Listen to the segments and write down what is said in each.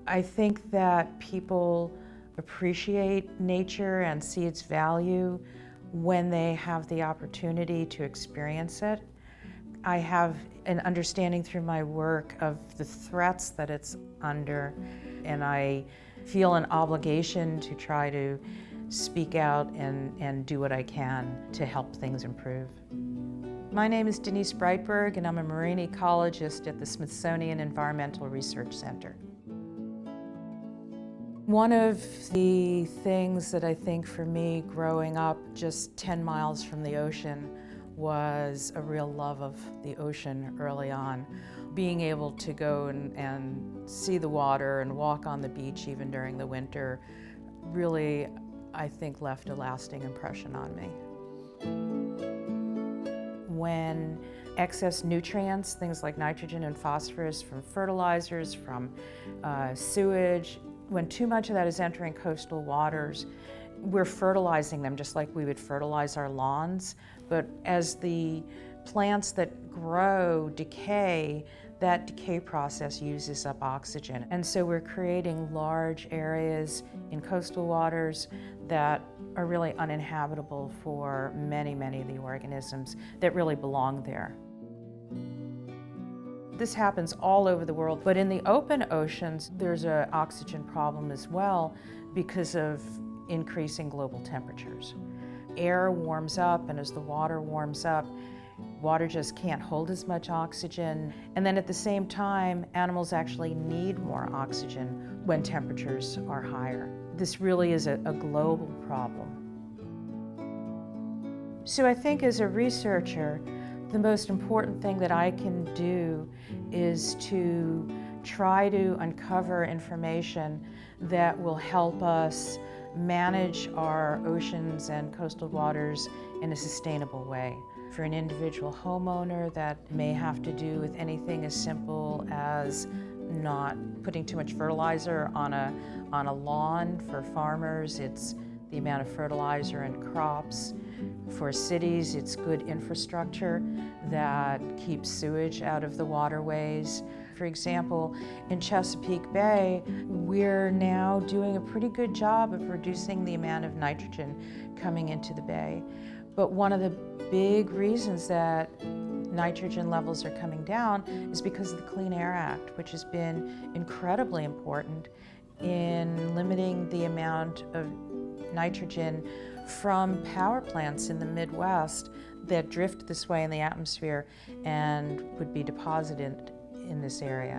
I think that people appreciate nature and see its value when they have the opportunity to experience it. I have an understanding through my work of the threats that it's under, and I feel an obligation to try to speak out and do what I can to help things improve. My name is Denise Breitburg, and I'm a marine ecologist at the Smithsonian Environmental Research Center. One of the things that I think for me growing up just 10 miles from the ocean was a real love of the ocean early on. Being able to go and see the water and walk on the beach even during the winter really, I think, left a lasting impression on me. When excess nutrients, things like nitrogen and phosphorus from fertilizers, from sewage, when too much of that is entering coastal waters, we're fertilizing them just like we would fertilize our lawns. But as the plants that grow decay, that decay process uses up oxygen. And so we're creating large areas in coastal waters that are really uninhabitable for many, many of the organisms that really belong there. This happens all over the world, but in the open oceans, there's an oxygen problem as well because of increasing global temperatures. Air warms up, and as the water warms up, water just can't hold as much oxygen. And then at the same time, animals actually need more oxygen when temperatures are higher. This really is a global problem. So I think as a researcher, the most important thing that I can do is to try to uncover information that will help us manage our oceans and coastal waters in a sustainable way. For an individual homeowner, that may have to do with anything as simple as not putting too much fertilizer on a lawn. For farmers, it's the amount of fertilizer in crops. For cities, it's good infrastructure that keeps sewage out of the waterways. For example, in Chesapeake Bay, we're now doing a pretty good job of reducing the amount of nitrogen coming into the bay. But one of the big reasons that nitrogen levels are coming down is because of the Clean Air Act, which has been incredibly important in limiting the amount of nitrogen from power plants in the Midwest that drift this way in the atmosphere and would be deposited in this area.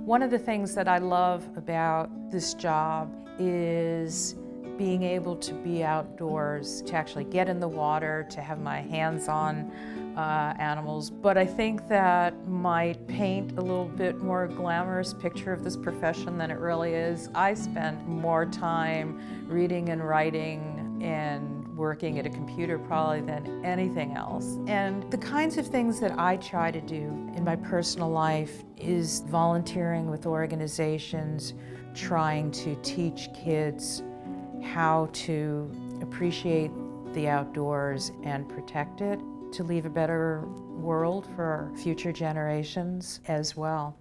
One of the things that I love about this job is being able to be outdoors, to actually get in the water, to have my hands on animals. But I think that might paint a little bit more glamorous picture of this profession than it really is. I spend more time reading and writing and working at a computer probably than anything else. And the kinds of things that I try to do in my personal life is volunteering with organizations, trying to teach kids how to appreciate the outdoors and protect it, to leave a better world for future generations as well.